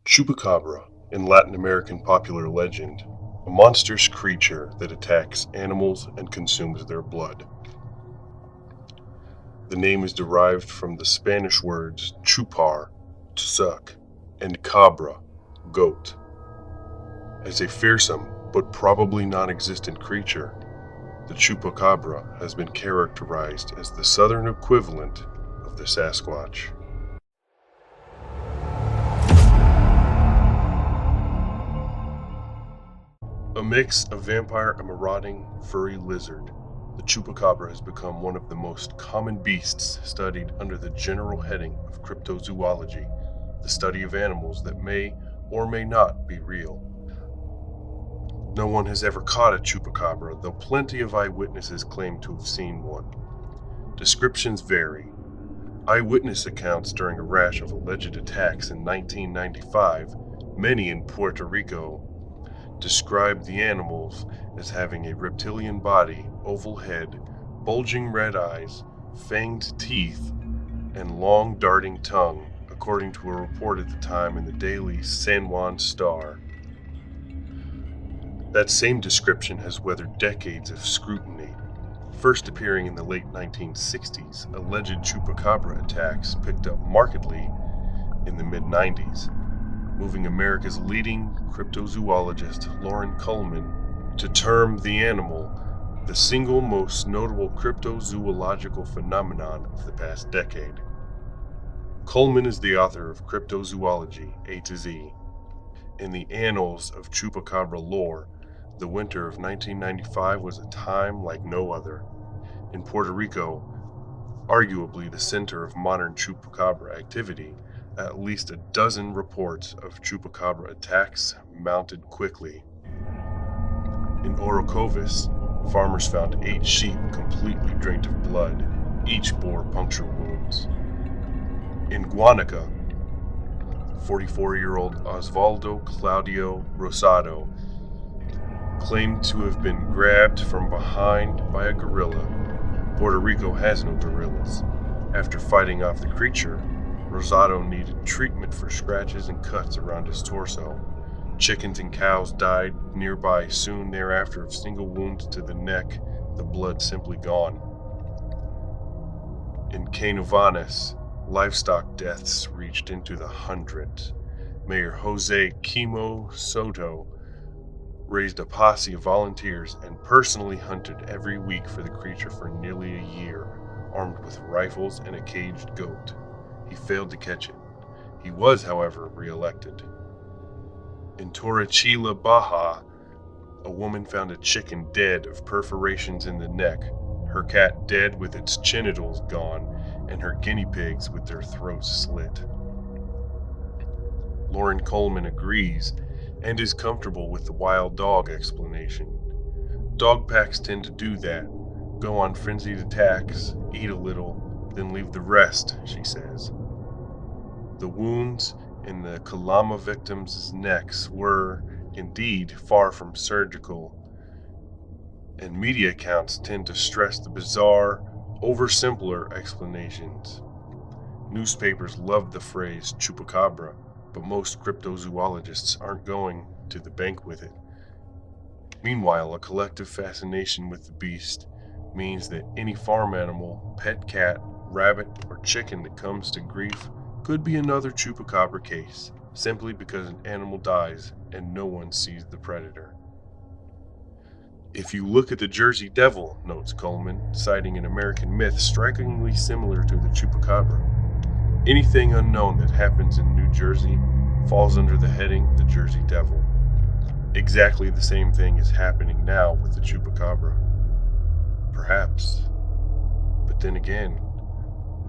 Chupacabra, in Latin American popular legend, a monstrous creature that attacks animals and consumes their blood. The name is derived from the Spanish words chupar, to suck, and cabra, goat. As a fearsome but probably non-existent creature, the Chupacabra has been characterized as the southern equivalent of the Sasquatch. A mix of vampire and marauding furry lizard, the Chupacabra has become one of the most common beasts studied under the general heading of cryptozoology, the study of animals that may or may not be real. No one has ever caught a Chupacabra, though plenty of eyewitnesses claim to have seen one. Descriptions vary. Eyewitness accounts during a rash of alleged attacks in 1995, many in Puerto Rico, described the animals as having a reptilian body, oval head, bulging red eyes, fanged teeth, and long darting tongue, according to a report at the time in the daily San Juan Star. That same description has weathered decades of scrutiny. First appearing in the late 1960s, alleged Chupacabra attacks picked up markedly in the mid-90s, moving America's leading cryptozoologist Loren Coleman to term the animal the single most notable cryptozoological phenomenon of the past decade. Coleman is the author of Cryptozoology A to Z. In the annals of Chupacabra lore, the winter of 1995 was a time like no other. In Puerto Rico, arguably the center of modern Chupacabra activity, at least a dozen reports of Chupacabra attacks mounted quickly. In Orocovis, farmers found 8 sheep completely drained of blood. Each bore puncture wounds. In Guanica, 44-year-old Osvaldo Claudio Rosado claimed to have been grabbed from behind by a gorilla. Puerto Rico has no gorillas. After fighting off the creature, Rosado needed treatment for scratches and cuts around his torso. Chickens and cows died nearby soon thereafter of single wounds to the neck, the blood simply gone. In Canovanes, livestock deaths reached into the hundreds. Mayor Jose Quimo Soto raised a posse of volunteers and personally hunted every week for the creature for nearly a year, armed with rifles and a caged goat. He failed to catch it. He was, however, re-elected. In Torrechila, Baja, a woman found a chicken dead of perforations in the neck, her cat dead with its genitals gone, and her guinea pigs with their throats slit. Loren Coleman agrees and is comfortable with the wild dog explanation. Dog packs tend to do that, go on frenzied attacks, eat a little, then leave the rest, she says. The wounds in the Kalama victims' necks were, indeed, far from surgical, and media accounts tend to stress the bizarre, oversimpler explanations. Newspapers loved the phrase Chupacabra, but most cryptozoologists aren't going to the bank with it. Meanwhile, a collective fascination with the beast means that any farm animal, pet cat, rabbit, or chicken that comes to grief could be another Chupacabra case, simply because an animal dies and no one sees the predator. If you look at the Jersey Devil, notes Coleman, citing an American myth strikingly similar to the Chupacabra, anything unknown that happens in New Jersey falls under the heading the Jersey Devil. Exactly the same thing is happening now with the Chupacabra. Perhaps. But then again,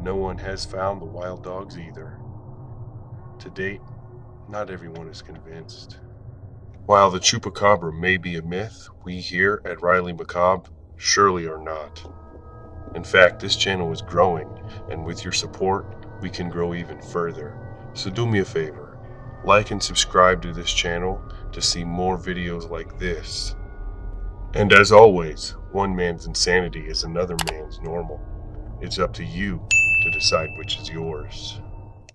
no one has found the wild dogs either. To date, not everyone is convinced. While the Chupacabra may be a myth, we here at Riley Macabre surely are not. In fact, this channel is growing, and with your support, we can grow even further. So do me a favor, like and subscribe to this channel to see more videos like this. And as always, one man's insanity is another man's normal. It's up to you to decide which is yours.